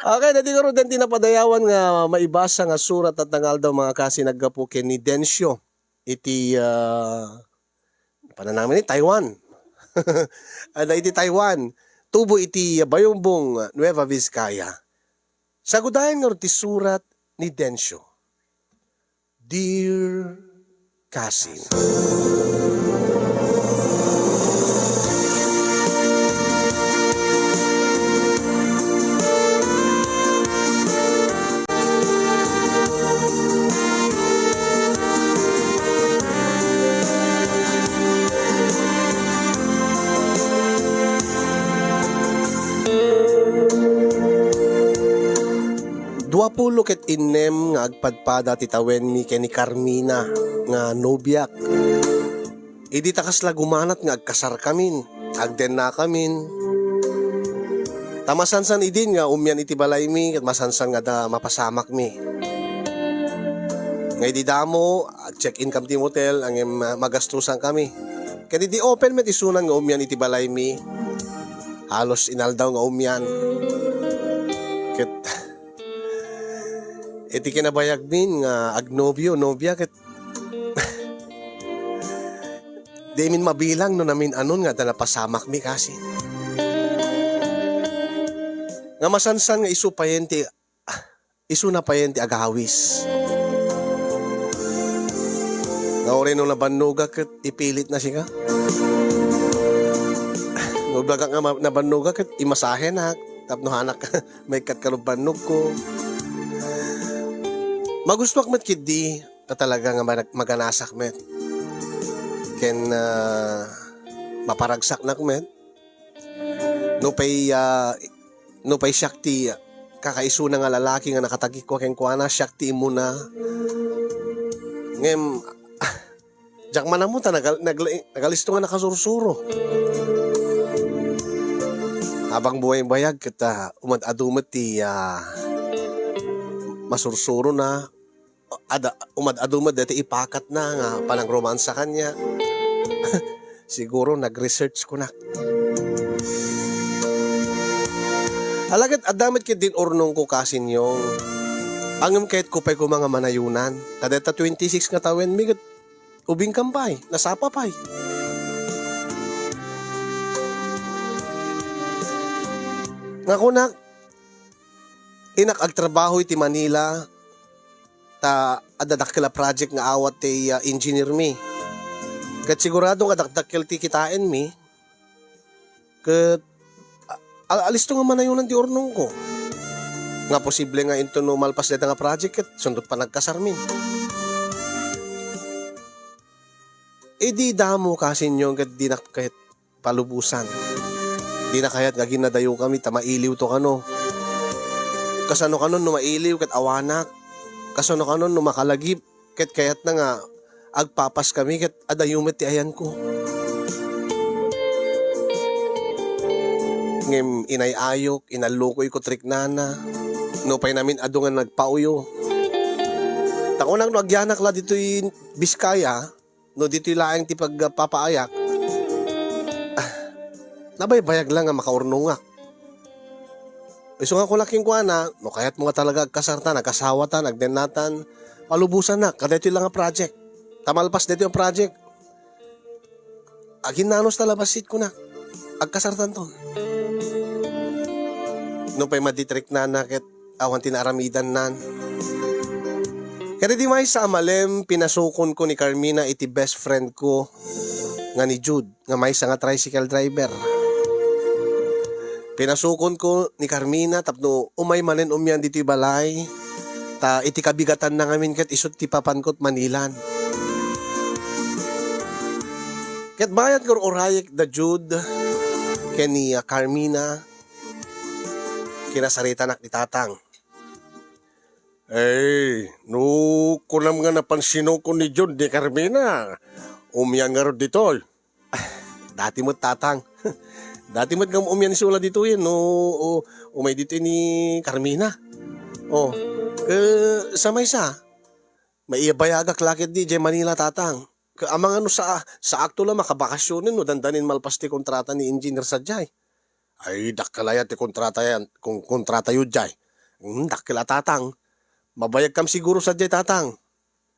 Okay, na di ko rin din tinapadayawan nga maibasa nga surat at tangal daw mga kasi naggapo ni Densyo. Iti, namin ni Taiwan. Ada iti Taiwan. Tubo iti Bayumbong Nueva Vizcaya. Sagudayan nga rin ti surat ni Densyo. Dear Cousin. Duapulo ket inem nga agpadpada titawen mi keni Carmina nga nobyak. Idi takas lagumanat nga agkasar kamin, agden na kamin. Tamasansan idin nga umyan iti balay mi ket masansan nga da mapasamak mi. Nga idi damo ag-check-in kam ti motel ang magastusan kami. Ket idi open met isunan nga umyan iti balay mi. Halos inaldaw nga umyan. Ket iti kinabayag min nga agnobyo, nobya ket di min mabilang no namin anon nga dalapasamak mi kasi. Nga masansan nga isu na payenti agawis. Nga ori no nabannuga ket ipilit na siya. Noblaga nga nabannuga ket imasahe na tapno hanak may kat kalubannog ko. Magustuak met kidi na talaga nga maganasak met. Ken maparagsak na met. No pay syakti kakaiso na nga lalaki nga nakatagik ko ken kuana syakti mo na. Ngem jak manamuta nagalisto nga nakasursuro. Habang buhay bayag kita umad-adumet ti masursuro na umad-adumad dati ipakat na nga panang romansa kanya. Siguro nag-research ko na. Alagad adamit kit din ornong ko kasin yung angam kahit kupay ko mga manayunan. Tadeta 26 nga tawen migat ubing kampay, nasapapay. Nga kunak inak agtrabaho iti Manila ta adadakkel project nga awat ti engineer mi. Ket sigurado nga dakdakkel ti kitain mi. Ket alisto nga manayunan ti ornong ko. Nga posible nga into no malpas deta nga project ket sundot pa nagkasar min. Di damo kasi nyo ket di na kahit palubusan. Di na kayat nga ginadayo kami ta mailiw to kano. Kasano kanon no mailiw ket awanak. Kasano kanon no makalagip ket kayat na nga agpapas kami ket adayumet ti ayan ko. Ngem inayayok, inalukoy ko triknana. No pay namin adu nga nagpauyo. Takunang no agyanak la ditoy Biskaya, no ditoy laeng ti pagpapaayak. Nabaybayag lang nga makaurnong nga. Iso nga ko laking kuana, no kaya't mga talaga kasarta, nagkasawatan, nagdenatan, palubusan na, kadito lang ang project. Tamalpas dito yung project. Aginanos talabasit ko na, agkasartan to. No pa'y maditrik na nakit, awan tinaramidan nan. Kaya di may sa amalem, pinasukon ko ni Carmina iti best friend ko, nga ni Jude, nga may sa nga tricycle driver. Pinasukon ko ni Carmina tapno umay manen umyan dito balay ta iti kabigatan na ngamin ket isut ti papankot Manilan. Ket bayad ko orayek da Jude ken ni Carmina kinasarita nak ni Tatang. No kunam nga napansino ko ni Jude di Carmina. Umyan nga ro dito. Dati mo Tatang. Dati mo't nga umyan si Ula dito yun, no, umay dito ni Carmina. Sa may sa, may ibayagak lakit di, Manila Tatang. Amang ano sa akto lang makabakasyonin, no, dandanin malpas ti kontrata ni Engineer Sadyay. Ay, dakkalaya ti kontrata yan, kung kontrata yun, Jay. Dakila tatang. Mabayag kam siguro sa di tatang.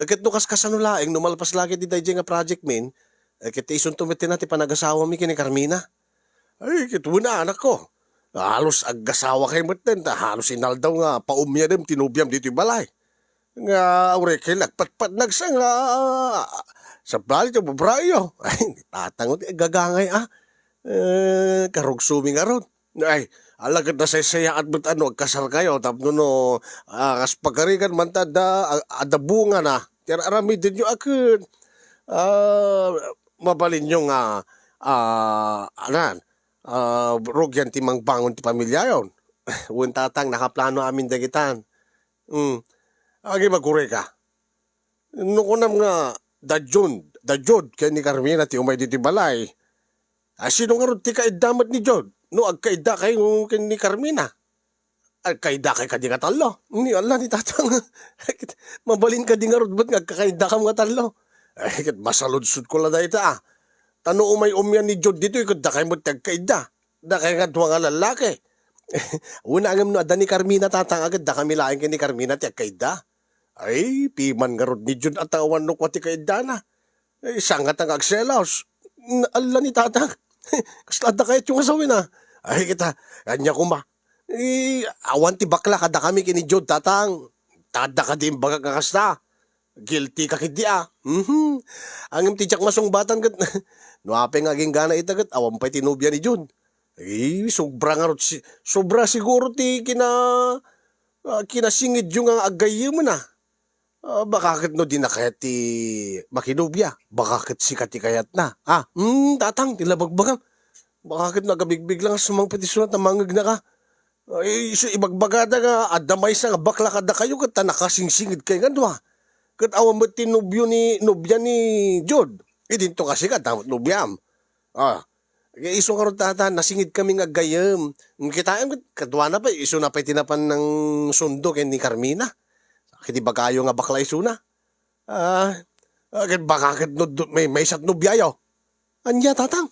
Agad no kaskasano laeng numalpas lagi di dayjay nga project min. Agad isun tumiti na ti panagasawa mi kini Carmina. Ay, kito na anak ko. Halos aggasawa kay maten, halos inaldaw nga paumya dem tinubyam dito yung balay. Nga aureke nagpatpat nagsa nga sa bali to babrayo. Ay, tatangot gagangay karugsumi nga ron. Ay, alagad na saya at ba't ano, kasal kayo, tapno no, kas pagkarikan man tada, adabunga na, tira aramidin nyo akun, mabalin nyo nga, anan, rugyan timang bangon ti pamilya yon. Uwan tatang, nakaplano amin dagitan. Agi magkure ka. Nukunam nga, da Jod, kaya ni Carmina ti umay diti balay. Sino nga ron ti kaidamat ni Jod? No, agkaida kay ni Carmina. Agkaida kay kadi nga talo. Ni Allah ni tatang. Mabalin ka di nga ron, ba't nga agkakaida ka mga talo? Ay, masaludsud ko lang na ita Tano umay umyan ni Jod dito, ikot da kay mo tagkaida. Da kay nga duwa nga lalaki. Una angam no, ada ni Carmina tatang agad, da kami laing ni Carmina ti agkaida. Ay, piman nga ron ni Jod at awan no kwa ti kaida na. Ay, sangat ang agselaos. Allah ni tatang. Kaslada kayo yung asawin Ay kita, kanya kuma. Awan ti bakla kada kami kini Jod tatang. Tada ka din baga kakasta. Guilty ka kidi Angim ti jak masong batan kat. Nuape nga aging gana itagat. Awan pa'y tinubya ni Jod. Sobra nga sobra siguro ti kinasingid yung ang agayim na. Bakakit no di na kaya ti makinubya? Bakakit si kati kayat na? Tatang, tilabagbagam. Bakakit nagabigbig lang sumang petisunat na mangag na ka? Ay, so ibagbagada nga, adamay sa nga bakla kada kayo, kat nakasingsingid kayo nga doon. Kat awan mo nubya ni Jod. Dinto kasi ka, tamot nubyam. Iso nga ron tata, nasingid kami nga gayam. Kita kadwa na pa, iso na pa tinapan ng sundo kay ni Carmina. Kiti ba kayo nga bakla isuna? Bakit may isat nubyayo? Anya tatang?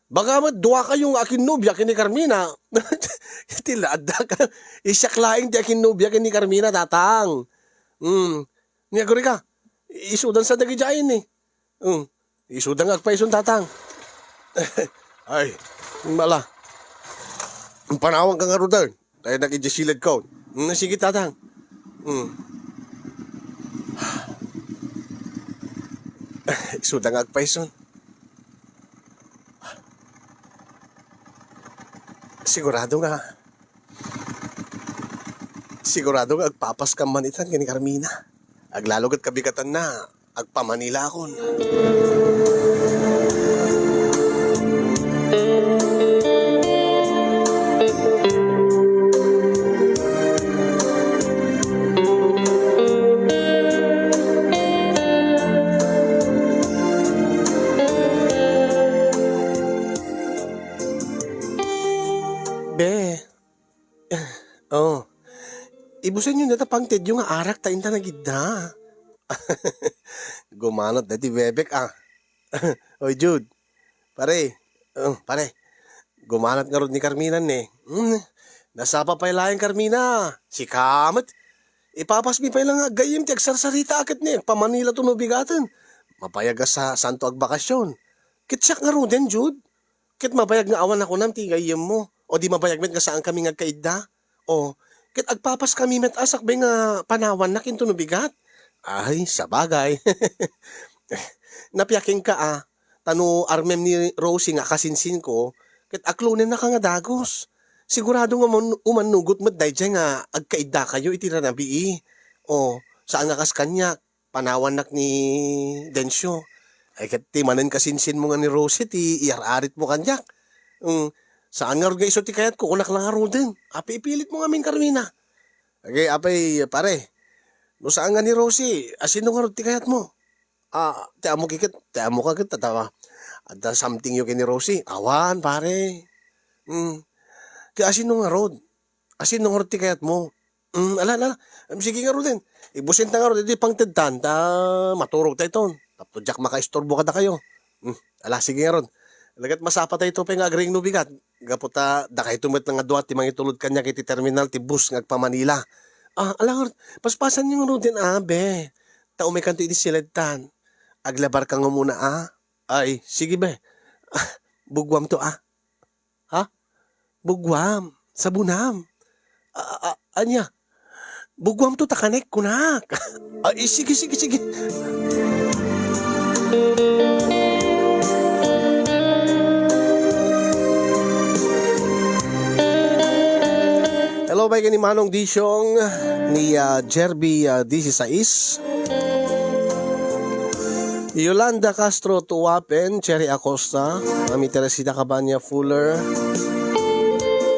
Baka dua kayong akin nubya kini Carmina. Tilada ka. Isyaklaing di akin nubya kini Carmina tatang. Niyaguri ka. Isudan sa dagijayin Isudan agpaisun tatang. Ay, mala. Panawang ka nga rudan. Tayo nag-ijasilad ko. Sige tatang. Sudang agpaison. Sigurado nga agpapas ka manitan kini Carmina. Aglalogat kabigatan na agpamanila akon. Ibusan nyo natapang ted yung arak tainta na gidda. Gumanot na ti bebek Oy Jude, pare, gumanot nga ron ni Carmina Nasapa pa ilayang Carmina, si Kamat. Ipapas mi pa ilang gayim ti agsarsarita akit pamanila to nubigatan. Mapayaga sa santo agbakasyon. Kitsak nga ron din Jude. Kit mapayag nga awan ako nam ti gayim mo. O di mapayag met nga saan kami nga kaida. O, kit agpapas kami met asak ba nga panawan na kinto nubigat. Ay, sabagay. Napiyaking ka Tano armem ni Rosie nga kasinsin ko, kit aklunin na ka nga dagos. Sigurado nga umanugot mo dahil nga agkaida kayo itira na bii. O, saan nga kas kanya, panawan nak ni Densyo. Ay kat timanan kasinsin mo nga ni Rosie, ti iararit mo kanyak. Saan nga rin iso ti kayat ko, kunak lang nga din. Api ipilit mo nga min Carmina. Okay, apay pare. No saan nga ni Rosie, asino nga rin ti kayat mo? Tiamo kagit, tatawa. Ada something yung kini Rosie. Awan, pare. Kaya asino nga rin? Asino nga rin ti kayat mo? Ala. Sige nga rin din. Ibusin ta nga rin, di pang tintan, maturog tayo ton. Tapos jak makaistorbo ka na kayo. Ala, sige nga rin. Lagat masapa tayo ito pa yung agring nubigat. Gaputa, dakay tumit nga duwa ti mangitulod kanya kiti terminal ti bus ngagpa Manila. Alang, paspasan yung rodin be. Tao may kanto iti siledtan. Aglabar ka nga muna Ay, sige be. Bugwam to Ha? Bugwam. Sabunam. Anya? Bugwam to takanek kunak. Ay, sige, sige, sige. Hello, bye ni Manong Disyong ni Jerby 16. Yolanda Castro Tuwapen, Cherry Acosta, Mami Teresita Cabanya Fuller.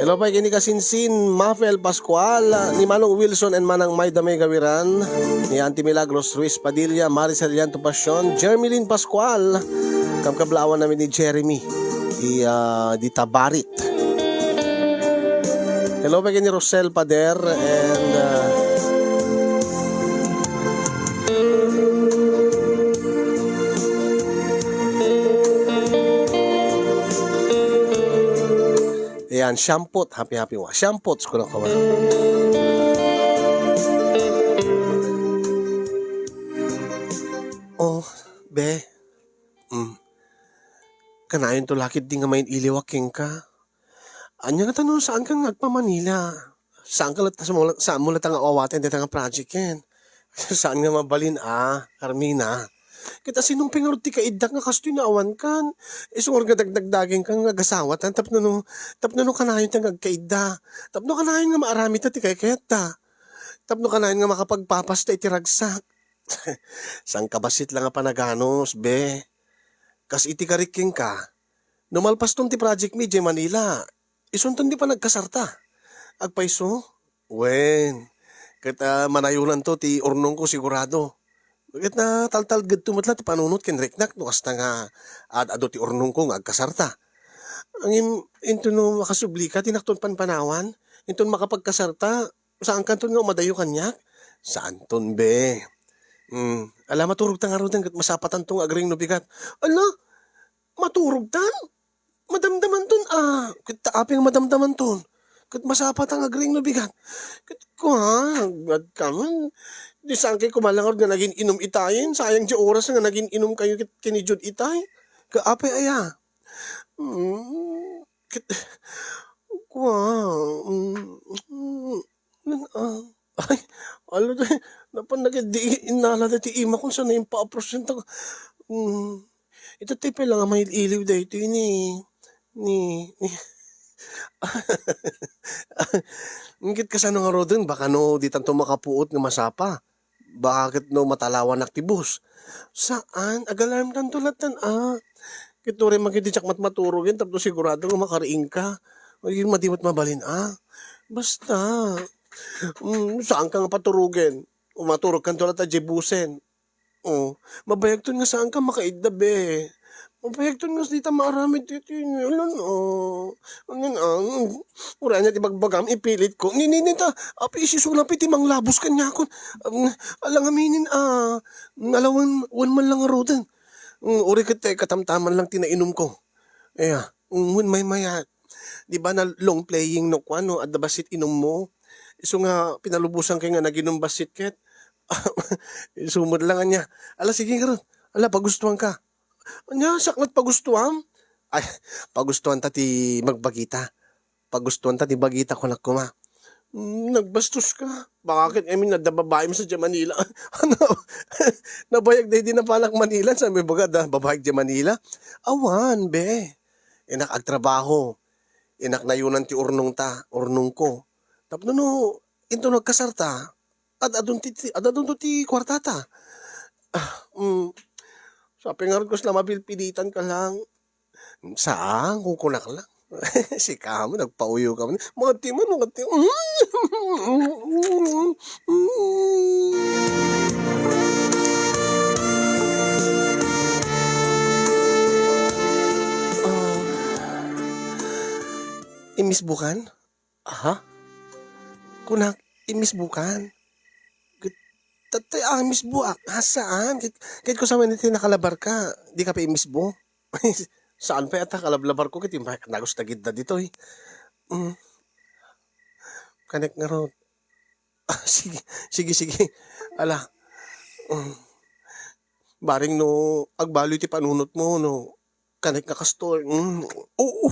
Hello, bye ni Kasinsin, Mafel Pascual, ni Manong Wilson and Manang Mayda Megawiran, ni Auntie Milagros Ruiz Padilla, Maricel Llanto Pasyon, Jermilyn Pascual, kamkablawan namin ni Jeremy, di Tabarit. Hello, bye ni Rosel Pader and ayan, shampoo, happy wa. Shampoo, ko na kawa. Oh, be. Kanayon to lakit di nga main iliwaking ka. Anya nga tanong saan kang nagpa Manila? Saan ka saan mo latang awawatin dito nga project yan? Saan nga mabalin Carmina? Kita sinong pingarod ti kaidak nga kasto inaawan kan. Isungor nga dagdagdaging kang nagasawat. Tapno no kanayon tang agkaida. Tapno kanayon nga maarami ta ti kayat ta. Tapno kanayon nga makapagpapas ta iti ragsak. Sang kabasit lang nga panaganos, be. Kas iti kariking ka. Numalpas ton ti project mi, Manila. Isunton di pa nagkasarta. Agpaiso? Wen. Kita manayunan to ti urnong ko sigurado. Ket na taltal ged tumatla ti panunot ken reknak no kasta nga ado ti urnong ko nga agkasarta. Ang into no makasubli ka tinakton panpanawan, inton makapagkasarta, saan kanton nga umadayo kanyak? Saan ton be? Ala maturog ta nga rodan ket masapatan tong agring no bigat. Ala, maturog tan? Madamdaman ton ket taaping madamdaman ton. Ket masapat ang agring no bigat. Ket ko agad ka man. Di saan kay kumalangod nga naging inom itayin. Sayang di oras nga naging inom kayo kinijud itay. Kaapay aya. Ket ko ay, alo da, napan nagdi inala da ti ima kung saan na yung pa-approach yung ito tipe lang ang may iliw da ito ni ngit ka saan nga rodin, baka no di tanto makapuot nga masapa. Bakit no matalawan aktibus? Saan? Agalarm tanto latan Kito rin magkititsak maturugin, tapos sigurado nga makariing ka. Magiging madimat mabalin Basta. Saan ka nga paturugin? Maturog ka tulad na jebusen. Mabayag to nga saan ka makaiddabe. Mabayag to nga dita maaramid dito yun. Ura niya tibagbagam, ipilit ko. Ninita, api isisulap iti manglabos kanya ko. Alang aminin alawan man lang arudan. Uri kate katamtaman lang tinainom ko. May mayat. Di ba na long playing no kwano at basit inom mo? So nga pinalubusan kay nga naginom basit ket. Sumod lang niya. Ala sige karon. Ala pagustuhan ka. Anya saklat pagustuhan? Ay pagustuhan ta ti magbagita. Pagustuhan ta ti bagita ko nakuma. Nagbastos ka. Bakit nadababae mo sa Manila? Nabayag din na palak Manila. Sabi bagad babayag di Manila. Awan be. Inak agtrabaho. Inak nayunan ti urnong ko. Tapno no, into nagkasarta, adadun ti kwartata. Sa pingarod ko sila mabilpilitan ka lang. Saan? Kukunak lang. Si kamo, nagpauyo ka. Mga timan. Imis bukan? Kunak, imis bukan. Tatay, imis bu. Hasaan? Kahit ko sa maniti nakalabar ka, di ka pa imis bu. Saan pa yata kalablabar ko kiti nagos tagid na dito eh. Connect nga ron. Sige, sige, sige. Ala, baring no, agbalo ti panunot mo, no. Connect nga kastor. Oo,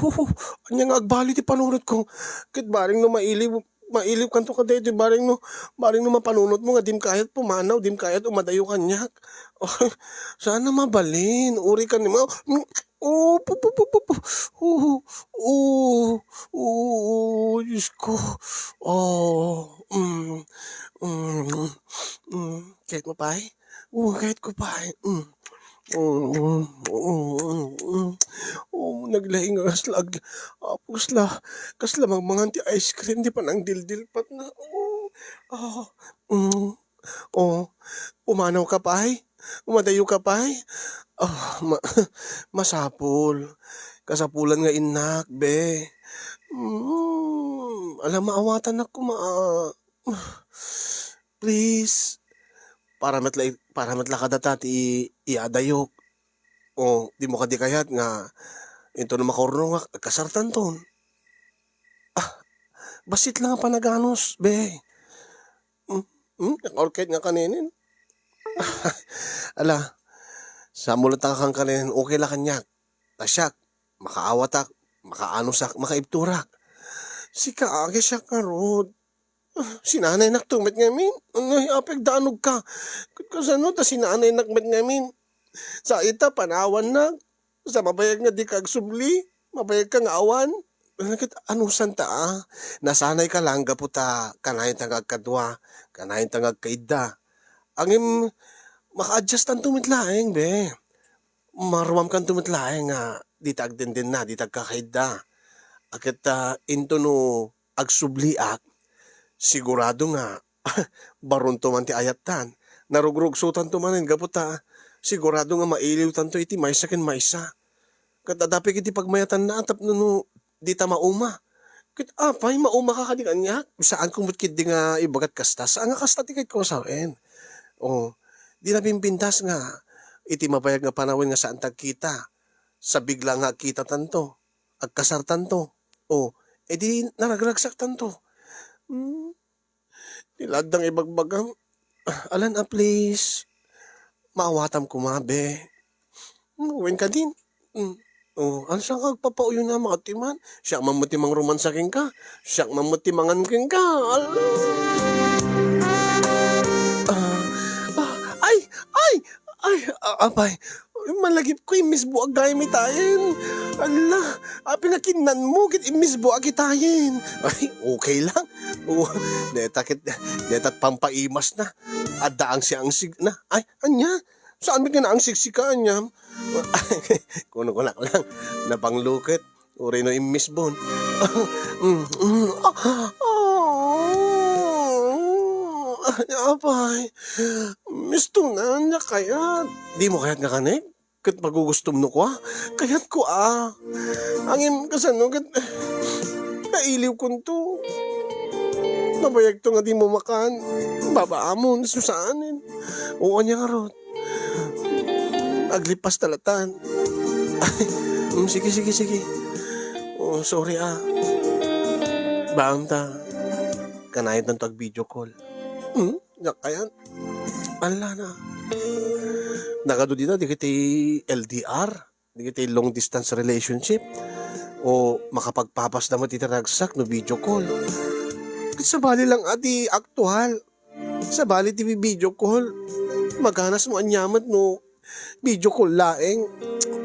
anya nga agbalo ti panunot ko. Kit baring no mailiw kanto ka dito, baring no mapanunot mo nga dim kahit pumanaw, dim kahit umadayo kanyak. Sana mabalin, uri ka nimo. Oh, Diyos ko. Oh, kahit mo pa eh. Kahit ko pa eh. Naglaing nga slag. Pusla. Kasla mga ti ice cream. Di pa nang dildil pat na. Umanaw ka pa eh. Umadayo ka pa eh. Masapul. Kasapulan nga inak, be. Alam, maawatan ako, please. Para matla ka datati iadayok. Di mo kadi kayat nga ito na makorno nga kasartan ton. Basit lang ang panaganos, be. Orkid nga kaninin. Ala, sa mulata kang kaninin, okay lang kanyak. Tasyak, makaawatak, makaanusak, makaibturak. Sika agi siya karod. Sinanay naktumit ngamin. Apig daanog ka. Kasano ta sinanay naktumit ngamin. Sa ita panawan na. Sa mabayag nga di kag subli. Mabayag ka nga awan. Anusan ta Nasanay ka lang gaputa. Kanayin tangag kadwa. Kanayin tangag kaida. Angim maka-adjust ang tumitlaeng, be. Maruam kang tumitlaeng nga. Di tag din na. Di tag kakaida. Akit into no agsubliak. Sigurado nga, baron to man ti ayatan. Narugrugsutan to manin, gaputa. Sigurado nga mailiw tanto iti maysa ken maysa. Katadapi kiti pagmayatan na atap no di ta mauma. Kit apay mauma ka kadi kanya. Saan kung butkid di nga ibagat kasta. Saan nga kasta ti kay kosawen. Di na pimpintas nga. Iti mabayag nga panawin nga saan tagkita. Sa bigla nga kita tanto. Agkasar tanto. Di naragragsak tanto. Nilagdang ibagbagang. Alan please. Maawatam kumabe. Uwin ka din. Ano siya kagpapauyo na makatiman? Siya mamutimang romansaking ka. Siya mamutimangan king ka. Apay. Malagip ko imis buag gaya mitayin. Ala, pinakinan mo, kit imis buag itayin. Ay, okay lang. Netat pampaimas na. Adaang siya ang sig na. Ay, anya? Saan ba ka na ang siksikaan niya? Kuno ko lang. Napanglukit. Uri no imis bon. Apay. Misto na niya kayat. Di mo kayat nga kanig? Kat magugustom no ko kayat ko Angin kasano kat kailiw ko to. Mabayag to nga di mo makan. Babaamon, susaanin. Oo niya nga rot. Aglipas talatan. Sige. Sorry Baam ta. Kanayat ng tag-video call. Kaya, ala na. Nakado dito, di kita LDR, di kita long distance relationship, o makapagpapas naman titaragsak no video call. Sa bali lang aktual. Sa bali ti video call. Maganas mo anyamat no video call laeng.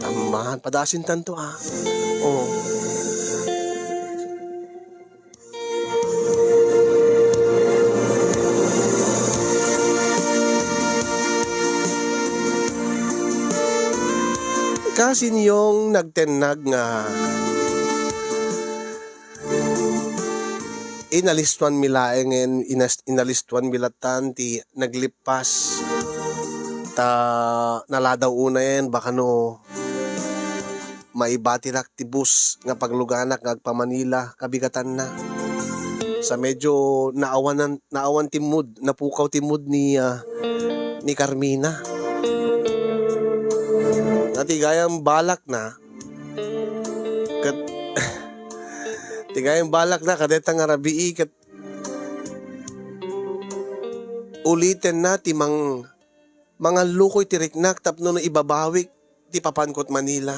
Taman, padasin tanto Kasi niyong nagtenag nga inalistuan milaengen inalistuan milatan ti naglipas ta naladaw unayen baka no maibatirak ti bus nga pagluganak nga agpa Manila kabigatan na sa medyo naawan ti mood napukaw ti mood ni Carmina. Natigayang balak na Kat, tigayang balak na kadetang arabii kat ulitin na ti mga lukoy tiriknak tapno no ibabawik ti papankot Manila.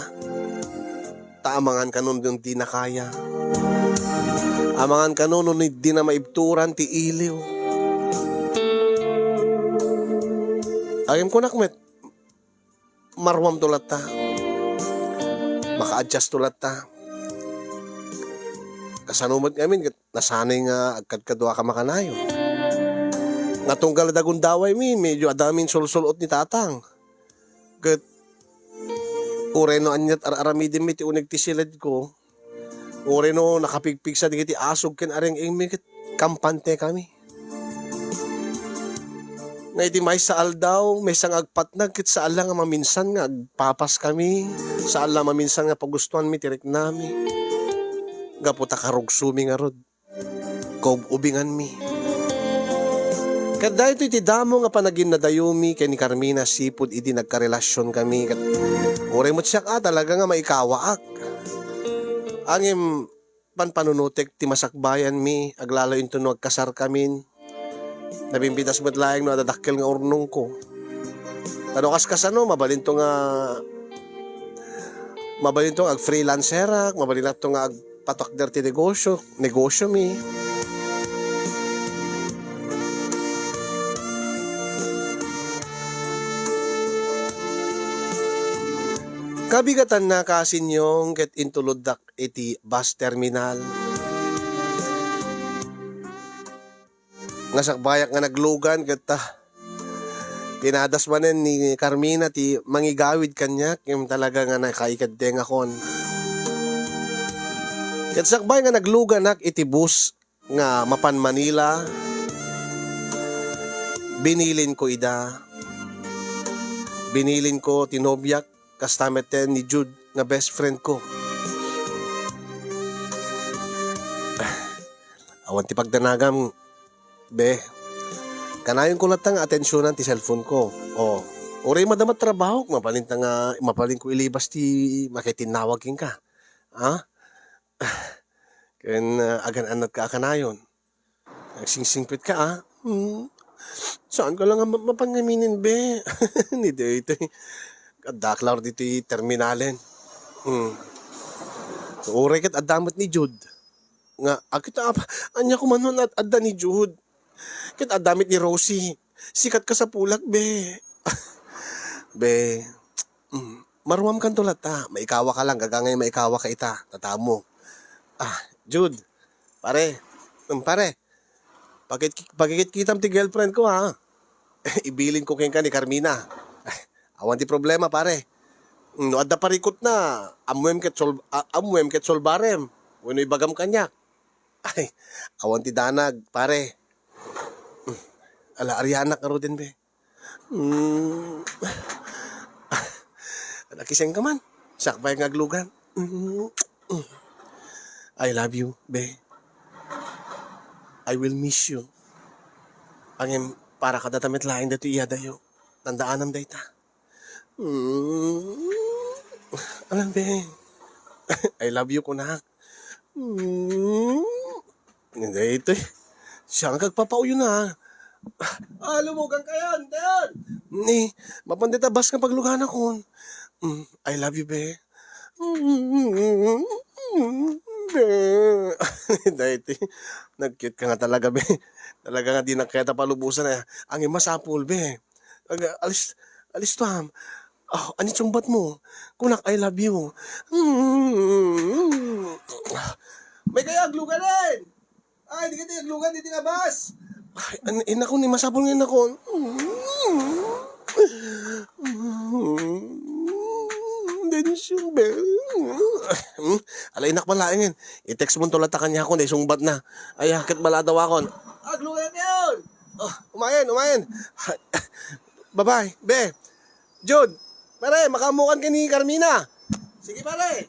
Taamangan kanon yung di na kaya. Amangan kanon no di na maibturan ti iliw. Ayam ko nakmet, marwam tulat ta. Maka-adjust tulat ta. Kasanumad ngamin, nasanay nga agkadkadwa ka makanayo. Natunggal dagun daway medyo adamin sulsulot ni tatang. Kat, ureno anyat aramidin mi ti unig ti silid ko. Ureno nakapigpig sa digiti asog ken areng imi kat kampante kami. Nga iti may saal daw, may sang agpatnag kit saal lang nga maminsan nga agpapas kami. Saal lang maminsan nga pagustuhan mi tirik nami. Gaputa karugsumi nga rod. Kob ubingan mi. Kat dahil ito iti damo nga panagin na dayumi kay ni Carmina sipud iti nagkarelasyon kami. Kat ure mo siya talaga nga maikawaak. Angim panpanunutek ti masakbayan mi aglalo into no agkasar kamin. Nabimbitas mo't laing no adadakkel nga urnong ko. Tano kasano mabalinto nga ag freelancerak, mabalinto nga ag patok ti negosyo mi. Kabigatan na kasinyong ket intuludak iti bus terminal. Nga sakbayak nga naglugan ket pinadas manen ni Carmina ti mangigawid kanya kim talaga nga nakaikadeng akon. Ket sakbay nga naglugan nak iti bus nga mapan Manila. Binilin ko ida. Binilin ko tinobyak kastameten ni Jude nga best friend ko. Awan ti pagdanagam be, kanayon ko lang nga atensyonan ti cellphone ko. O, uri madamat trabaho, mapaling ko ilibas ti makitinawag ka. Ha? Ken agan anat ka kanayon. Nagsingsingpit ka, ha? Saan ka lang mapangaminin, be? Ni dito. Kadaklaw dito terminalen. So, uri kat adamot ni Jude. Nga, akita anya ko manon at adda ni Jude. Kit adamit ni Rosie. Sikat ka sa pulak, be. Be, maruam kan tulat ta. Maikawa ka lang, gagangay maikawa ka ita. Tatamo. Jude, pare, pagkikit kitam ti girlfriend ko, ha? Ibilin ko ka ni Carmina. Awan ti problema, pare. No, adda parikot na. Amuem ket solbarem. Wano ibagam kanyak. Ay, awan ti danag, pare. Ala, Ariana ka ro din, be. Nakiseng ka man. Sakbay nga aglugan. I love you, be. I will miss you. Angin, para kadatamit laing dato iya dayo. Tandaanam day ta. Alam, be. I love you, kunak. Hindi ito eh. Siya ang kagpapauyo na. Lumugang kayan, tayon. Mapandita bas nga paglugan ako. I love you, be. Dahil nag-cute ka nga talaga, be. Talaga nga di na kaya palubusan na. Ang masapul, be. Alis to, ham. Anit sumbat mo? Kunak, I love you. May kaya aglugan rin. Ay, di ka aglugan, di nga bas. Ay, naku, ni masapul ngayon ako. Densyon, be. Alay, inak malaingin. I-text mo tulad ta kanya ako, na isungbat na. Ay, hakit bala daw ako. Aglugan yun. Umayan. Bye-bye, be. Jude, pare, makamukan ka ni Carmina. Sige, pare.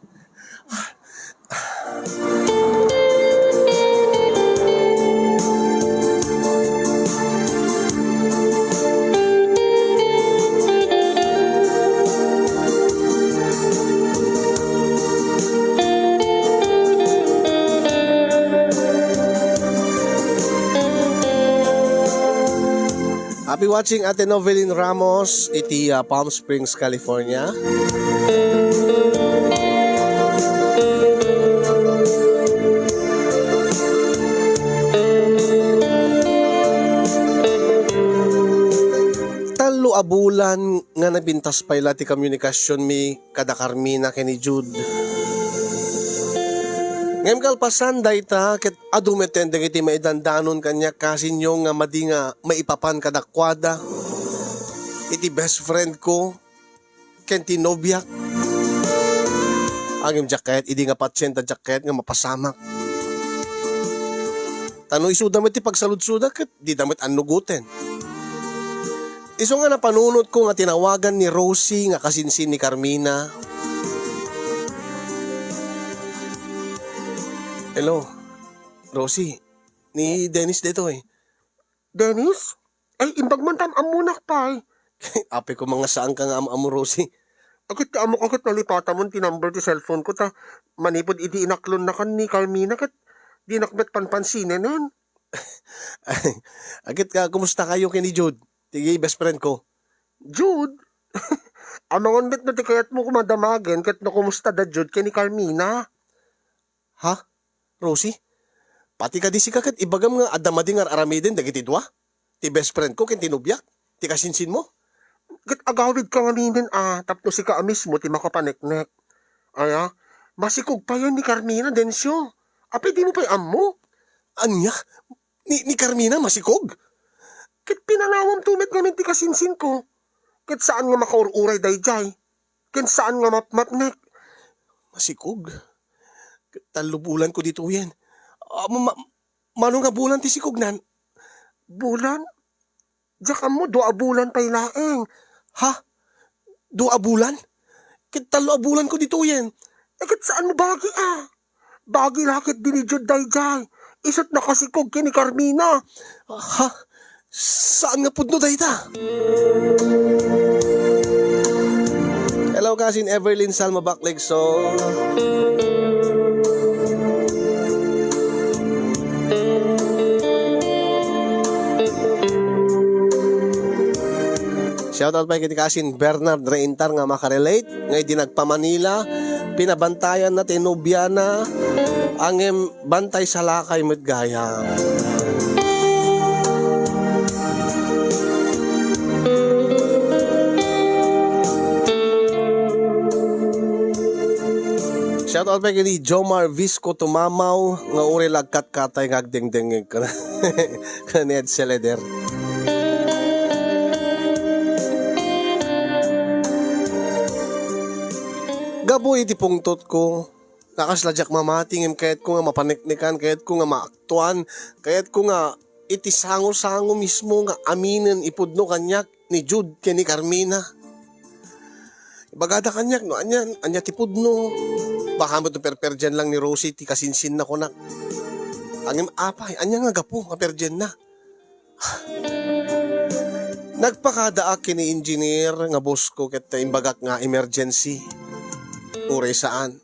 Happy watching Ate Novelin Ramos, iti Palm Springs, California. Talo abulan nga nabintas pa ila ti komunikasyon mi kada Carmina ken ni Jude. Ngem kalpasan dayta ket adumeten dagiti maidandanon kanya kasinyo nga madi nga maipapan kadakwada. Iti best friend ko ken ti nobyak. Angem jacket idi nga pasyenta jacket nga mapasamak. Tano isu damit ti pagsaludsuda ket di damit anuguten. Iso nga napanunot ko nga tinawagan ni Rosie nga kasinsin ni Carmina. Hello, Rosie. Ni Dennis dito eh. Dennis? Ay, imbag man tam amunak pa eh. Ape ko mga saan ka nga amo Rosie. Agit amo agit nalipata mo tinumber ti cellphone ko ta manipod iti inaklon na kan ni Carmina kat di nakbet panpansinin nun. Agit ka, kumusta kayo kini Jude? Tigi best friend ko. Jude? Amangon bet na ti kayat mo kumadamagen kat na kumusta da Jude kay ni Carmina. Ha? Rosie? Pati ka di si kakat ibagam nga adamadi nga aramiden dagiti dua? Ti best friend ko ken tinubyak? Ti kasinsin mo? Kat agawid ka nga ninin tapno si ka mismo ti makapaneknek. Aya, masikog pa yan ni Carmina Densyo. Ape di mo pa'y ammo? Anya? Ni Carmina masikog? Kat pinangawam tumit ngamin ti kasinsin ko. Kat saan nga makaururay dayjay? Kat saan nga mapmapnek? Masikog? Talubulan ko dito yan. Mano nga bulan ti sikognan? Bulan? Diyak mo, 2 bulan pa'y laeng. Ha? 2 bulan? Talo bulan ko dito yan. Kat saan mo bagi Bagi lakit dinijod dayjay. Isot na kasikog kini Carmina. Ha? Saan nga pudno dayta? Hello, Cousin Everlyn Salma Baklegso. Shoutout pa kay Cousin Bernard Reintar nga makarelate. Ngay di nagpa-Manila, pinabantayan na tinubyana, angem bantay sa lakay met gayam. Shoutout pa kay Jomar Visco Tumamaw nga uri lagkat katay ngagdengdengeg ka Ned Celeder. Gabo iti pungtot ko. Nakasladyak mamatingim kayat ko nga mapaniknikan, kayat ko nga maaktuan, kayat ko nga iti sango-sango mismo nga aminin ipudno kanyak ni Jude ken ni Carmina. Bagada kanyak no anya ti pudno. Baka mo to perperjan lang ni Rosie ti kasinsin na ko na. Angim apay anya nga gapo nga perjan na. Nagpakadaak kini engineer nga boss ko ket imbagak nga emergency. Uray saan.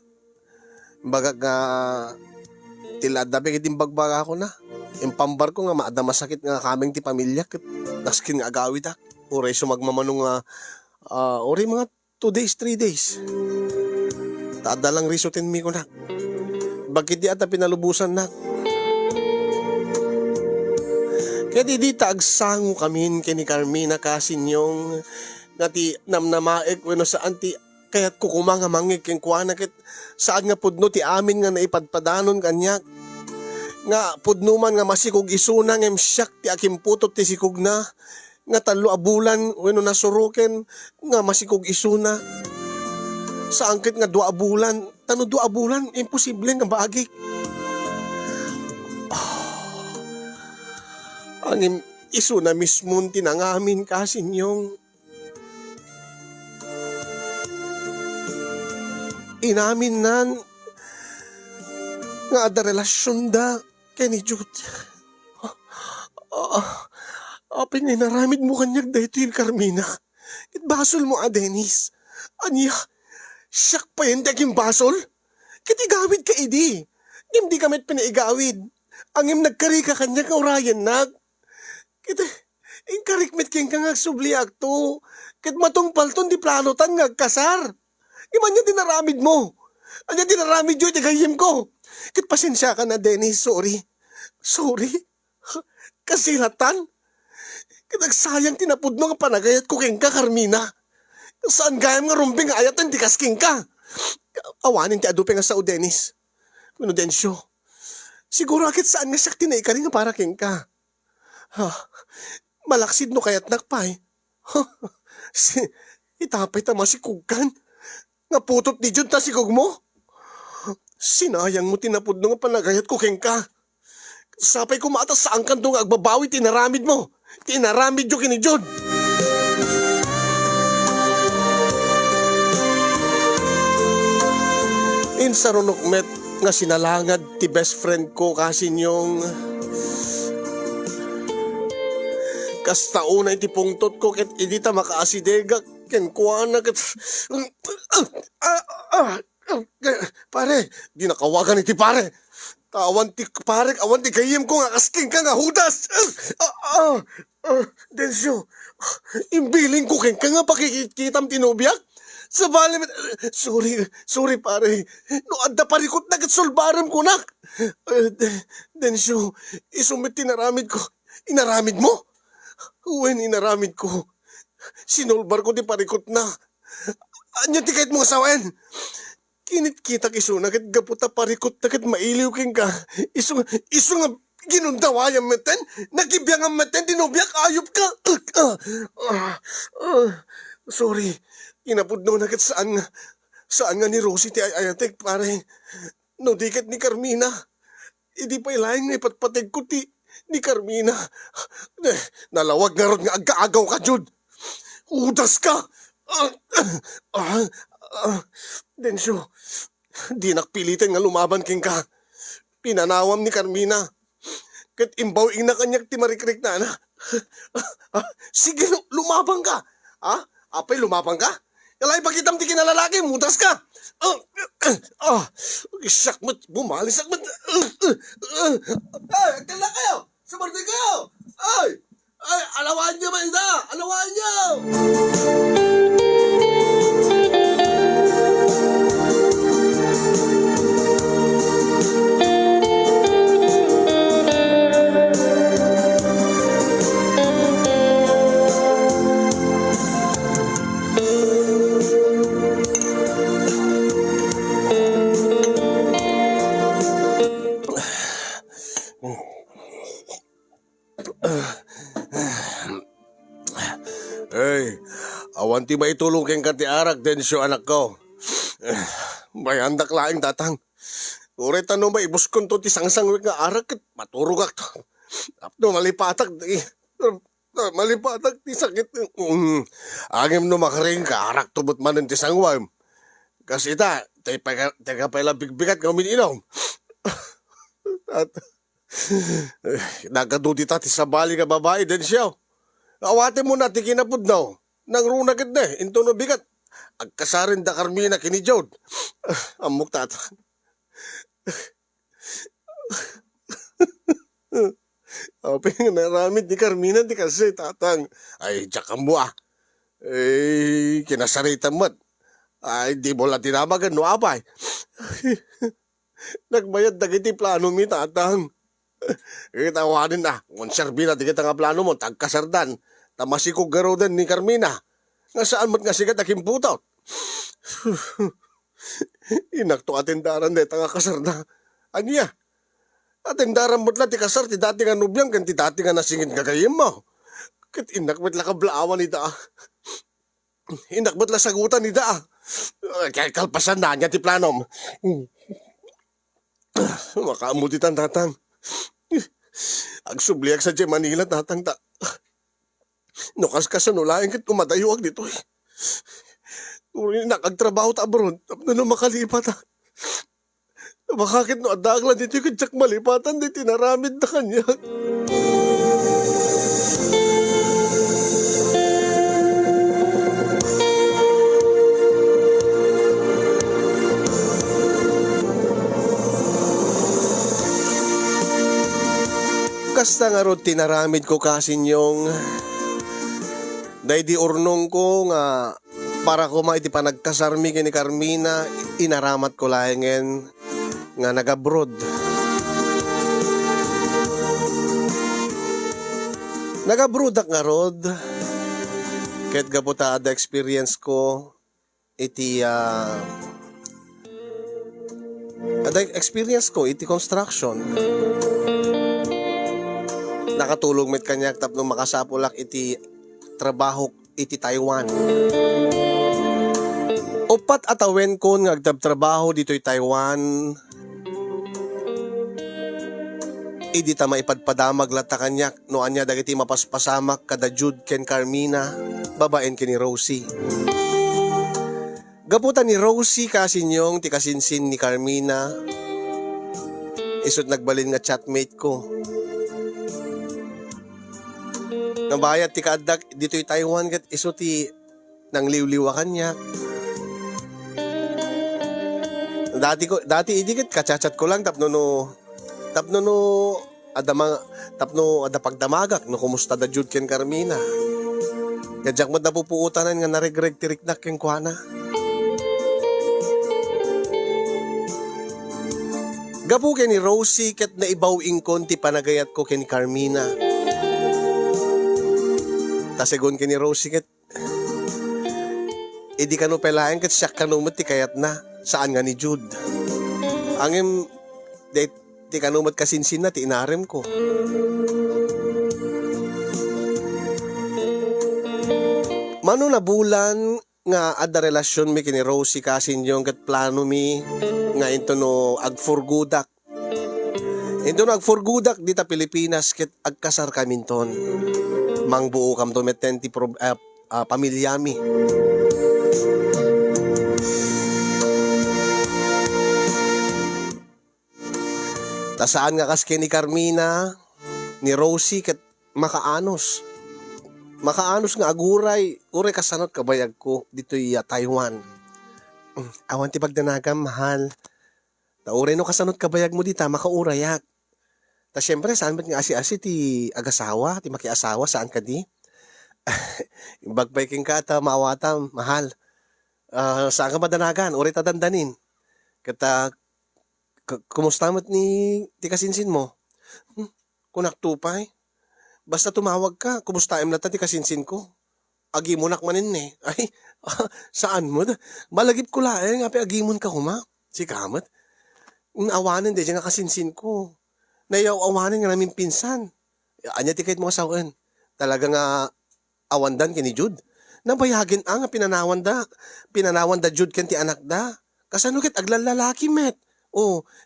Baga nga tiladabi ket imbagbaga ako na. Impambar ko nga maada masakit nga kaming ti pamilya ket naskin nga agawid ak. Uray sumagmamanong nga uray mga 2 days, 3 days. Taada lang risutin mi ko na. Bakit di ata pinalubusan na. Kaya di taagsango kami kini Carmina kasinyong nati namnamaek weno saan ti kaya't kukumanga mangig ken kuana ket saan nga pudno ti amin nga naipadpadanon kanyak nga pudno man nga masikog isuna ngem syak ti akimputot ti sikog na nga 3 bulan wenno nasuruken nga masikog isuna sa angkit nga 2 bulan tano 2 bulan imposible nga baagik. Angin isuna mismo tinangamin kasinyong inamin nan nga ada relasyon da kay ni Jude. Apin nga naramid mo kanyag dahito yung Carmina. Kit basol mo Dennis. Anya, siyak pa yun yung basol? Kit igawid ka idi. Hindi kamit pinaigawid. Angim nagkari ka kanyag nga orayan nag. Kit, ingkarik mitking ka nga subliak to. Kit matong palton di plano tan nga kasar. Iman niya dinaramid mo. Anya dinaramid yun, tigayim ko. Kit pasensya ka na, Dennis, sorry. Sorry? Kasilatan? Kit nagsayang tinapod mo nga panagayat ko king ka, Carmina. Saan gayam nga rumbing ayat ang dikasking ka? Awanin ti adupe nga sa Dennis. Minudensyo. Siguro akit saan nga siya tinaikari nga para king ka. Malaksid no kayat nakpay. Itapay tama si Kugkan. Nga putot ni Jud ta si Kug mo. Sinayang mo tinapod no nga panagayat ko king ka. Sapay ko maatas saan kanto nga agbabawi tinaramid mo. Tinaramid yo kini Jud. Insa runokmet nga sinalangad ti best friend ko kasi yung kastauna iti pungtot ko ket idita makaasidega ken kuana ket pare di nakawagan iti pare tawan ti pare awan ti kayem ko nga kasking ka nga hudas Densyo imbiling ko ken ka nga pakikitam tinubyak sa bali sorry pare no adda parikot na ket sulbaram ko nak Densyo isumit tinaramid ko inaramid mo. Uwen inaramid ko. Sinulbar ko di parikot na. Anya ti kahit mga sawen. Kinit kita kisuna kat gaputa parikot na kat mailiw king ka. Iso nga ginundawayang meten. Nakibiyang ang meten dinubyak ayop ka. Sorry. Inapod na kat saan nga ni Rosie ti ayatek pare. No dikat ni Carmina. Idi pa ilahin nga ipatpatig ko ti ni Carmina. Nalawag nga ron nga agkaagaw ka, Jud. Udas ka. Densyo, di nakpilitan nga lumaban king ka. Pinanawam ni Carmina. Kat imbaw ing na kanyak ti marikrik na na. Sige, lumabang ka. Apay, lumabang ka? Yalay pakitam ti kinalalaki, mudas ka. Isak mat, bumalisak mat. Ay, agtala kayo. Sumartin kayo. Ay, alawan niyo ba isa? Alawan niyo. Hey, awan ti maitulong keng kati arak, Densyo anak ko. May andak laing datang. Ure tanong ba ibuskon to ti sangsangwik nga arak ket maturugak to. Apno malipatak di. Malipatak ti sakit. Angim no makaring ka arak tubot manen ti sangwam. Kasi ita, teka pala bigbigat nga umininom. At nagadudi ta ti sabali ka babae, Densyo. Awate mo na ti kinapod na. Nangrunagid na into no bigat. Agkasarin da Carmina kini Jod. Amok tata. Apeng naramid ni Carmina di kasi tatang. Ay, tsaka mo Eh, kinasaritan mo. Ay, di mo lang tinabagan no apay. Nagbayad na kiti plano mi tatang. Itawanin na. Konserbi na di kita nga plano mo. Tagkasardan. Tamasikog garo din ni Carmina. Nga saan mo't nga sigat aking putot. Inakto atendaran de tanga kasar na. Anya? Atendaran mo't lang ti kasar ti dati nga nubyang kan ti dati nga nasingin kagayim mo. Kat inakbet la kablaawan ni da. Inakbet la sagutan ni da. Kaya kalpasan na niya ti planom. Makaamutitan tatang. Agsubliak sa Manila tatang ta. Nukas ka sa nulaing kat umadayuag dito eh. Nakagtrabaho ta abroad. Tapos na makalipat ha. Bakit no adaglan dito yung tsak malipatan di tinaramid na kanya. Kasta nga ron tinaramid ko kasi yung Dahil di urnong ko nga para ko iti panagkasarmi kini Carmina, inaramat ko lahengen nga nag-abroad. Nag-abroad ak nga rod. Kahit gaputa ada experience ko iti ada experience ko iti construction. Nakatulong met kanyak tapno makasapulak iti trabaho iti Taiwan. Upat atawen ko nga agtabtrabaho dito'y Taiwan. Idi ta maipadpadamag lata kanyak no anya dagiti mapaspasamak kada Jude ken Carmina, babaen ken ni Rosie. Gaputan ni Rosie kasinyong ti kasinsin ni Carmina. Isut nagbalin nga chatmate ko. Nabayat ti kaadak dito'y Taiwan ket iso ti nang liwliwa kanya. Dati idi ket kachat ko lang tapno no ada pagdamagak no kumusta da Jude ken Carmina. Kadyak mo napupuutanan nga naregreg tiriknak ken kuana. Gapu ken ni Rosie ket naibaw ingkon ti panagayat ko ken Carmina. Tasegon ken ni Rosie ket idi kanu pelaeng ket siya kanumot ti kayat na saan nga ni Jude. Angem ti kanumot kasinsin na ti inarem ko. Mano na bulan nga adda relasyon mi kini Rosie kasinyong ket plano mi nga into no agfurgudak. Into no agfurgudak dita Pilipinas ket agkasar kaminton. Mangbuo kam to meten ti pamilya mi. Tasaan nga kas ni Carmina ni Rosie ket makaanos nga aguray uray kasanot kabayag ko dito'y Taiwan. Awan ti pagdanagam mahal. Uray no kasanot kabayag mo dita makaurayak. Ta syempre saan met nga asi-asi ti agasawa, ti makiasawa saan ka di? Bagbay king ka ta maawatam mahal. Saan ka madanagan uray ta dandanin. Kata kumusta mo't ni ti kasinsin mo? Kunak tupay. Basta tumawag ka, kumusta im ti kasinsin ko? Agimunak manin eh. Ay, saan mo? Malagip ko laeng, api agimon ka kuma. Si kamat. Awanin de, nga kasinsin ko. Nayaw awanin nga namin pinsan. Anya ti kahit mo kasawan. Talaga nga awandan kini Jude. Nabayagin nga pinanawan da Jude ken ti anak da. Kasanukit aglalalaki met.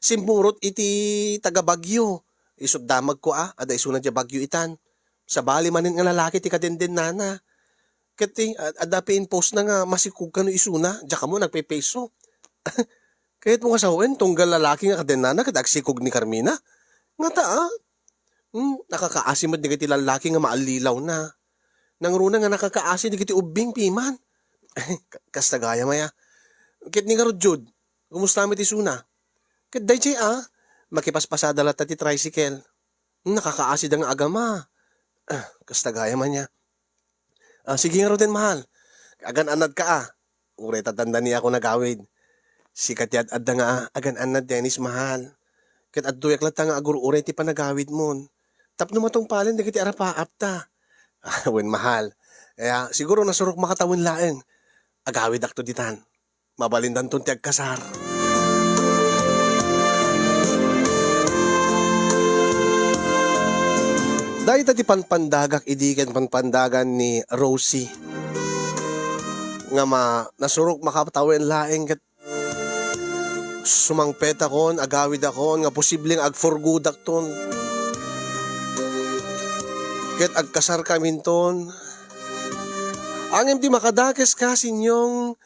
Simpurot iti taga Bagyo. Isod damag ko ada isunad ti Bagyo itan. Sa bali manin nga lalaki ti kadenden nana. Kati ada post na nga masikug ka no isuna. Diya ka mo nagpe-peso. Kahit mo kasawen tunggal lalaki nga kaden nana kadagsikog ni Carmina. Nga ta nakakaasimod ni kiti lalaki nga maalilaw na. Nangruna nga nakakaasi di kiti ubing piman. Kastagaya maya. Kit ni Karod Jude. Kumusta mo ti suna? Ket dayjay makipaspasada lata ti tricycle. Nakakaasid ang agama. Kastagaya man niya. Sige nga rin mahal. Agan anad ka Uray tatanda niya ako nagawid. Si katiad adda nga agan anad Dennis mahal. Ket adduyak lata nga agur uray ti panagawid mon. Tapno matong palen di kiti arapaap ta. Wen mahal. Kaya siguro nasurok makatawin laeng. Agawid akto ditan. Mabalindan ton ti agkasar. Dahil tati panpandagak idiken panpandagan ni Rosie. Nga nasurok makapatawin laeng ket sumangpet akon, agawid akon, nga posibleng agforgudak ton. Ket agkasar kaminton. Angem ti makadakes kasinyong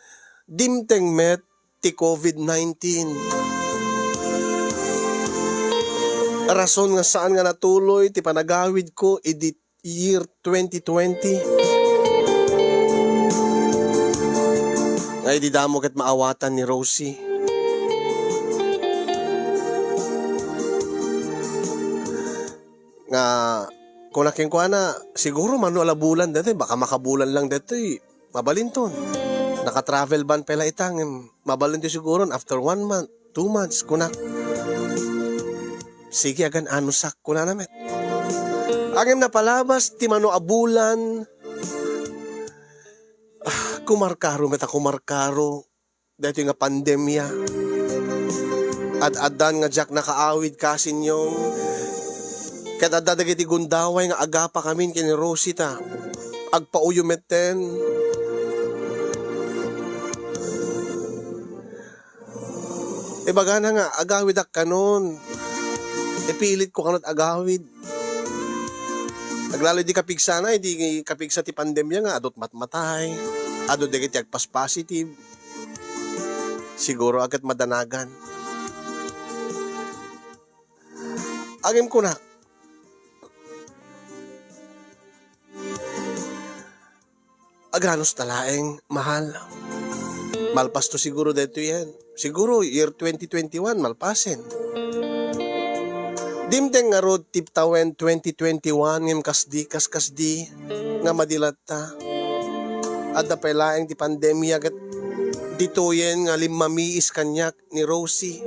dimteng met ti COVID-19. Rason nga saan nga natuloy ti panagawid ko edit year 2020. Ngay di damo ket maawatan ni Rosie. Nga kunakin ko na, siguro mano alabulan dati, baka makabulan lang dito mabalinton. Naka-travel ban pala itang, mabalinton siguro after 1 month, 2 months, kunak. Sige, agan anusak ko na namin. Angem na palabas, ti mano abulan, kumarkaro, meta kumarkaro, dito nga pandemya. At adan nga Jack nakaawid kasin yung kat adadagiti gundaway nga agapa kami kini Rosita agpauyumeten baga na nga agawid ak kanon pilit ko kanot agawid aglalo di kapigsa na hindi kapigsa ti pandemya nga adot matmatay adot digiti agpas positive siguro agad madanagan. Agim ko na. Aganos talaeng mahal. Malpas to siguro dito yan. Siguro year 2021 malpasin. Dimdeng nga road tip tawen 2021 ngem kasdi nga madilat ta. Adda pa laeng di pandemya ket dito yan nga limamiis kanyak ni Rosie.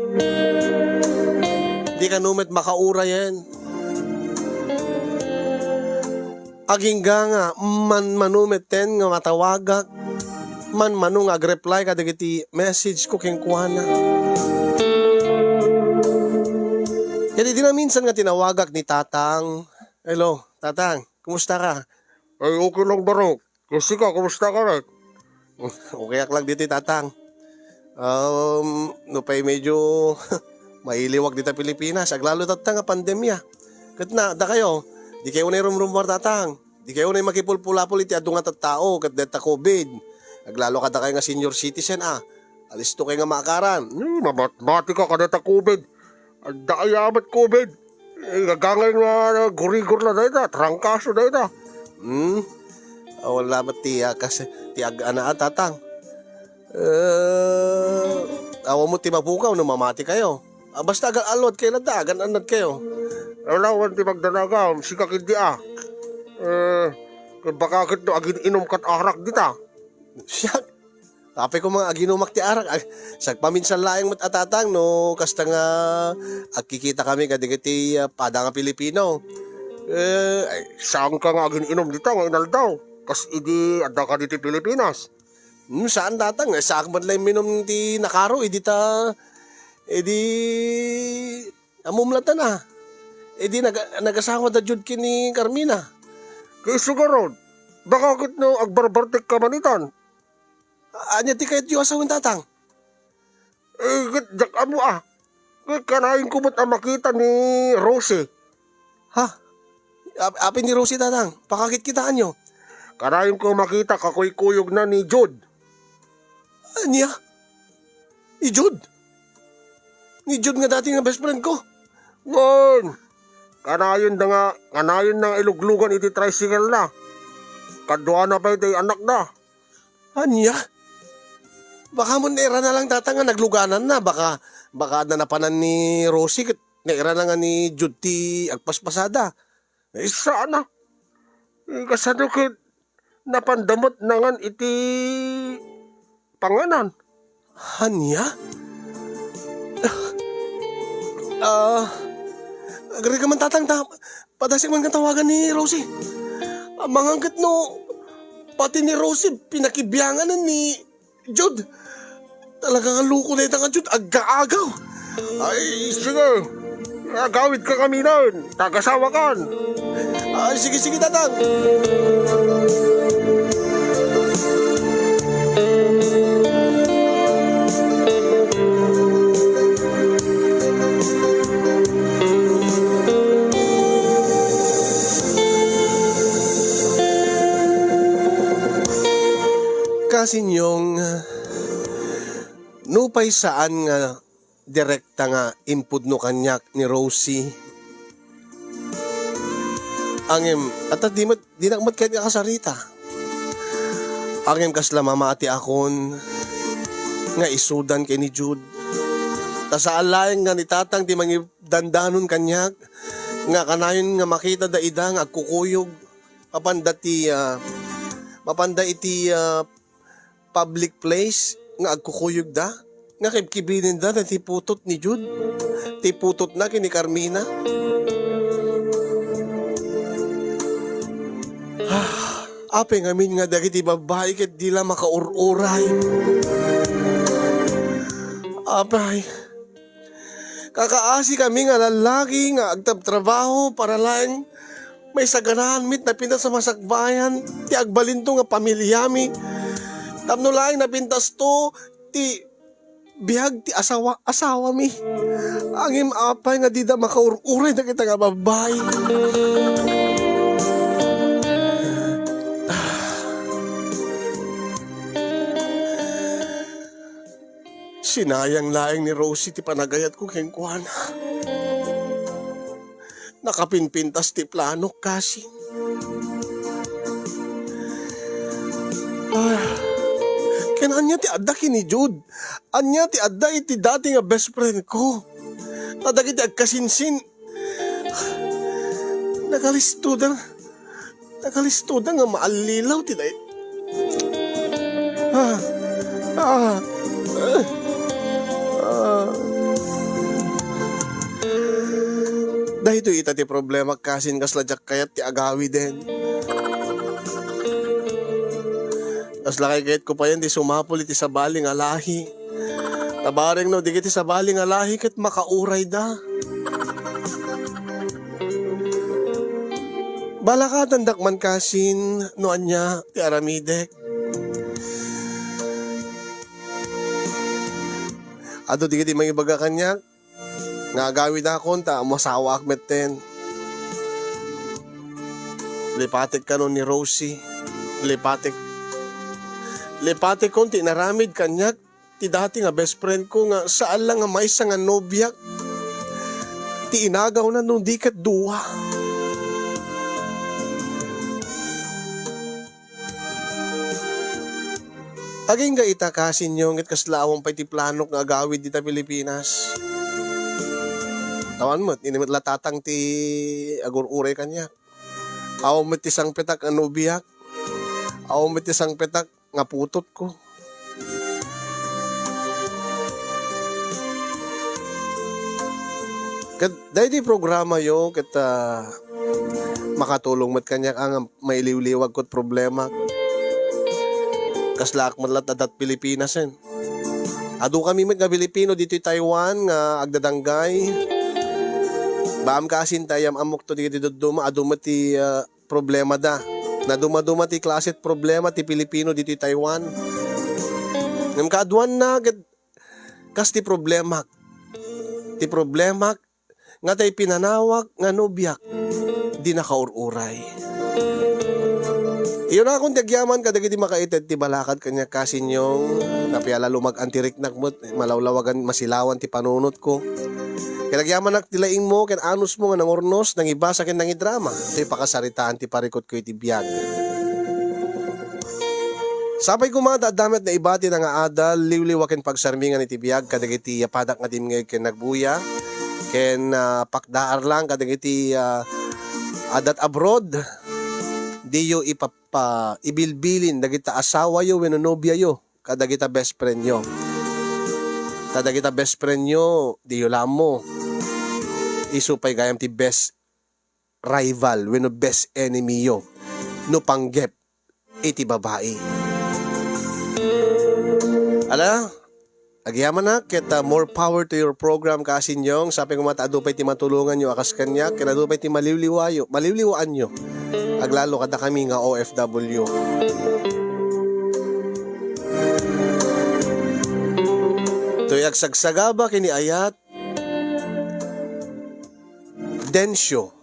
Di ka numet makaura yan. Agingga nga, manumet ten nga matawagak. Manung ag-reply ka dagiti message ko king kuana. Kaya di na minsan nga tinawagak ni Tatang. Hello, Tatang, kumusta ka? Ay, okay lang Barok. Kasi ka, kumusta ka rin? Okay ak lang dito, Tatang. No pa'y medyo... Mailiwag dito Pilipinas, aglalo tatang nga pandemya. Kat na, da kayo, di kayo na rumrumbar tatang. Di kayo na makipulpulapul iti adu nga tattao, kat deta COVID. Aglalo ka da kayo nga senior citizen Alisto kayo nga makaran. Mamatmati ka kadata COVID. Adda ayamat COVID. Gagangay nga gurigor na dahita, trangkaso dahita. Wala ba tiya kasi tiyagaan na tatang. Awa mo ti mapukaw, namamati kayo. Basta agal alot kayo na dagan, anad kayo. Wala, wanti magdanagaw, sikak hindi baka kit no agin inom kat arak dita. Siyak. Kapay ko mga aginumak ti arak. Sagpaminsan laeng mat atatang no, kasta nga agkikita kami kadigiti pada nga Pilipino. Saan ka nga agin inom dita, nga inaldaw. Kas idi adda ka diti Pilipinas. Saan datang? Saan man lang minom ti nakaro, dita... amumlatan na. Nagasawa da jud kini Carmina. Kaya sugarod, baka kit no agbarbartek ka manitan. Anya ti kayat yung asawin tatang? Kit jak amo Kit kanayin kumot ang makita ni Rosie. Ha? Api ni Rosie tatang, pakakit kitaan nyo. Kanayin ko makita kakuy-kuyog na ni Jude. Anya? Ni Jude? Ni Jude nga dati nga best friend ko. Ngon! Kanayon na iluglugan iti tricycle na. Kadwa na pa iti anak na. Anya? Baka mo naira na lang tatang nga nagluganan na. Baka nanapanan ni Rosie. Naira na nga ni Jude ti agpaspasada. Sana. Kasano kit napandamot na nga iti panganan. Anya? Agari ka man tatang padasig man kang tawagan ni Rosie. Mga angkat no, pati ni Rosie pinakibiyangan ni Jude. Talagang aluko na itang Jude, aga-agaw. Ay, sige. Agawid ka kami nun. Tagasawa kan. Ay, sige tatang. Kasi yung nupay saan nga direkta nga input no kanyak ni Rosie. Angem, at di na mat kahit kasarita. Angem kasla mamati akon nga isudan kay ni Jude. Ta sa alayang nga ni tatang di mangi dandanon kanyak Nga kanayon nga makita da ida nga agkukuyog mapanda iti public place nga agkukuyog da nga kibkibinin da na ti putot ni Jude, ti putot na kini Carmina. Ape ngamin nga dagiti babae ket dila makaururay. Apay, kakaasi kami nga lalaki nga agtabtrabaho para lang may saganahan mit na pintas sa masakbayan ti agbalinto nga pamilyami. Tapno lang napintas to ti bihag ti asawa mi. Angim apay nga dida makaururay na kita nga babae. Sinayang laing ni Rosie ti panagayat ko kengkuan. Nakapinpintas ti plano kasi. Anya ti adda kini Jude. Anya ti adda iti dati nga best friend ko. Tadag iti agkasinsin. Nakalistudan nga maalilaw ti day. Dahito ita ti problema kasin kasladyak kayat ti agawi din. As lakay kayat ko pa yan di sumapol iti sabali nga lahi. Tabareng no di kiti sabali nga lahi ket makauray da. Balakatan dakman kasin no anya ti aramidek. Ado di kiti mangibaga kanya nga agawid akon ta masawa akmet ten. Lipatik ka nun ni Rosie. Lipatik kon ti naramid kanyak ti dati nga best friend ko nga saan lang nga may nga nobyak. Ti inagaw na nung di kat duwa. Aging ga itakasin nyo ngit kaslawang pa iti planok nga agawid dita Pilipinas. Tawan mo, inimit latatang ti agur-uray kanya. Aw mo ti sang petak ano biyak. Aw mo ti sang petak nga putot ko. Kat dahil di programa yo, kat makatulong mat kanya ang mailiw-liwag ko't problema. Kaslak matlat adat Pilipinas en. Adu kami mga Pilipino dito Taiwan nga agdadanggay. Baam kasin tayam amok to di duduma adu mati problema da. Na dumaduma ti klaset problema ti Pilipino dito Taiwan. Ngam kaaduan na kas ti problema. Ti problema nga tay pinanawag nga nobyak di nakaururay. Iyon na akong tagyaman kadagiti makaited ti balakad kanya kasin yung napiala lumag antiriknak mo malawlawagan masilawan ti panunot ko. Kinagyaman nak tilaing mo ken anus mo nga nangurnos nang iba sa ken nang idrama. Ito'y pakasaritaan ti parikot ko iti biyag. Sapay kumada damet na ibati na nga adal liwliwaken pagsarmingan iti biyag kadagiti padak nga dimngeg ken nagbuya ken pakdaar lang kadagiti adat abroad. Diyo ibilbilin dagita asawa yo wenno nobya yo kadagita best friend yo. Kadagita best friend yo diyo lamo. Isupay gayam ti best rival wenno best enemy yo. No panggep iti babae. Ala, agyaman na kita more power to your program kasin yung sabi ko matadupay ti matulungan nyo akas kanya kinadupay ti maliliwaan nyo aglalo kada kami nga OFW. Tuyag sagsagaba kini ayat Densyo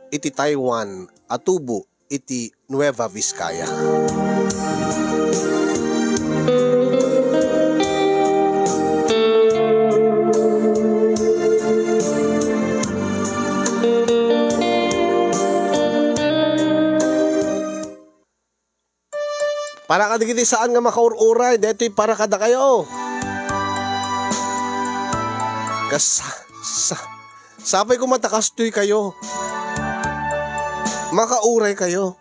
iti Taiwan atubo iti Nueva Vizcaya. Para kadigiti saan nga makaururay, deto'y para kada kayo. Sapay ko matakastoy kayo. Makauray kayo.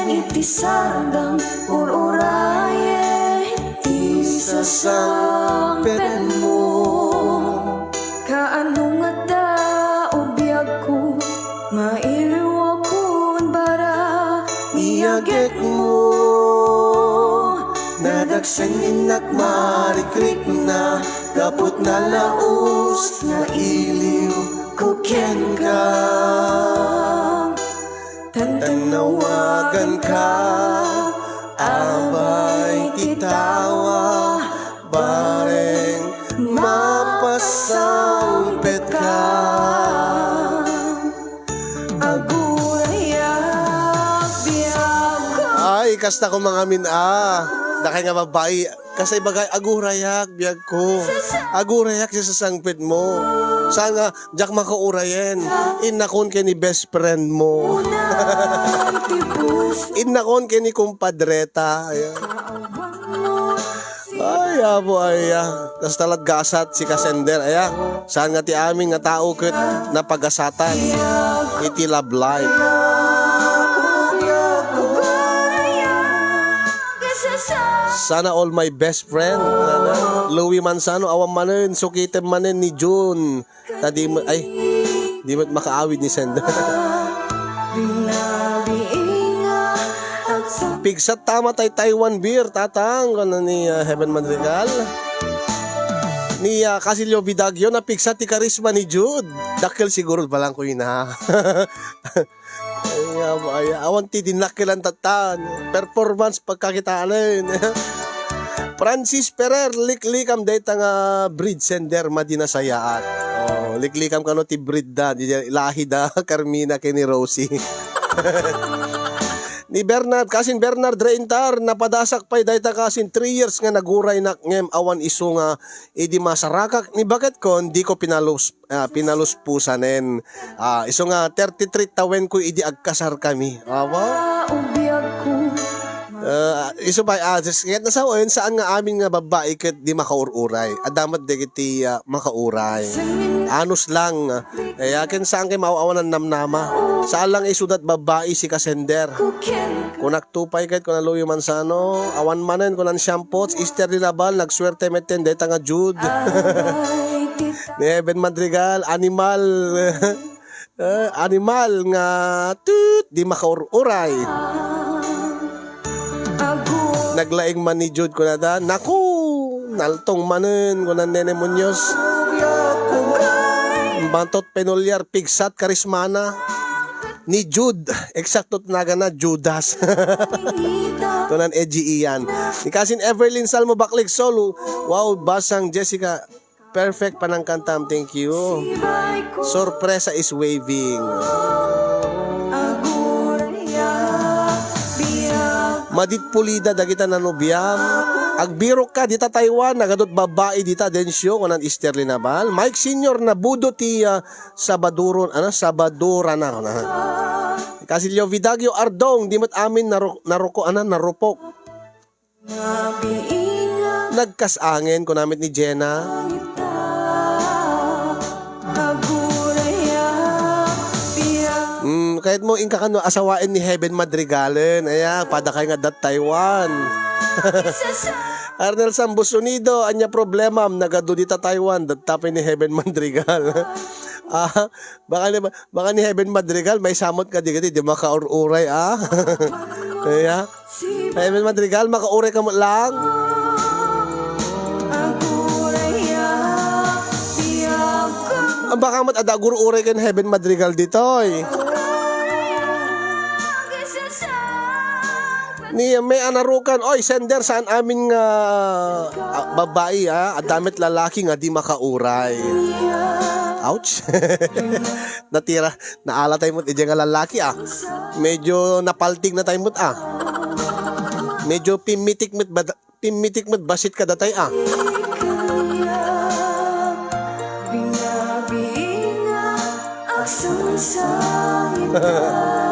Iti sandang ururaye iti sasampet mo kaano nga da ubiyag ko mailiwa kun bara niyagek mo nadagsan inak marikrik na kaput na laos na iliw kuken ka Tanawagan ka, abay titawa, bareng mapasampet ka. Agurayak biyag ko. Ay, kasta ko mga Dakay nga babae, kasi bagay agurayak biyag ko. Agurayak siya sa sangpit mo. Saan nga, jak makaurayen. Inakon kay ni best friend mo. Inakon kay ni kumpadreta. Ayan. Ay, abo, ay. Tas talat gasat si Kasender. Ayan. Saan nga ti aming nga tao ket napagasatan. Iti love life. Sana all my best friend Louie Manzano awam manen sukitem manen ni June tadi di mo makaawid ni Sender. Pigsat tama tay Taiwan beer tatang kono ni Heaven Madrigal ni Casilio Vidagyo na pigsat ti karisma ni Jude dakkel siguro balang ko ina. Ay, awan ti dinakilan tatan performance pagkakitaan. Francis Ferrer liklikam dayta nga breed sender madinasayaat. Oh, liklikam kano ti breed da di lahi da Carmina kay ni Rosie. Ni Bernard kasin Bernard Reintar napadasak pay dayta kasin 3 years nga naguray na ngem awan isu nga idi masarakak ni bakit kon di ko pinaluspusanen. Isu nga 33 tawen ko idi agkasar kami. Awa. Isu ba kahit nasawain saan nga amin nga babae ket di makaururay. Adamat dagiti makauray. Anos lang. Yakin saan kay mauawan ng namnama. Saan lang isudat babae si Kasender. Kunak tupay kahit kunan Louie Manzano. Awan manen kunan Shampots. Easter Dilabal. Nagswerte meten deta nga Jude. Ni Heaven Madrigal. Animal. Animal nga tut di makaururay. Naglaing man ni Jude kunan da. Naku. Naltong manen kunan Nene Muñoz. Bantot Penolyar pigsat karismana ni Jude eksakto naga na Judas. Tunan Edgy Ian ni kasin Everlyn Salmo Baklik Solo. Wow, basang Jessica perfect panang kantam, thank you. Sorpresa is waving. Madit pulida dagita nanubiyam. Agbirok ka dita Taiwan nagadot babae dita densyo kunan Easter Linabal. Mike Senior na budo ti Sabadura na. Casilio Vidagyo Ardong dimot amin narupok. Nagkasangin ko namit ni Jenna. Kahit mo ingka kano asawain ni Heaven Madrigalen. Padakay nga dat Taiwan. Arnel Sambusunido, anya problema nagado dita Taiwan datapay ni Heaven Madrigal. Baka ni Heaven Madrigal may samot ka di makaururay Heaven Madrigal makauray ka mo lang. Baka mo't adagur uray kan Heaven Madrigal ditoy. Ni may anarukan, oy sender saan amin nga babae adamit lalaki nga di makauray. Ouch. Natira, naala tayo mo nga lalaki Medyo napaltig na tayo mo Medyo pimitik mo basit ka datay sa ngita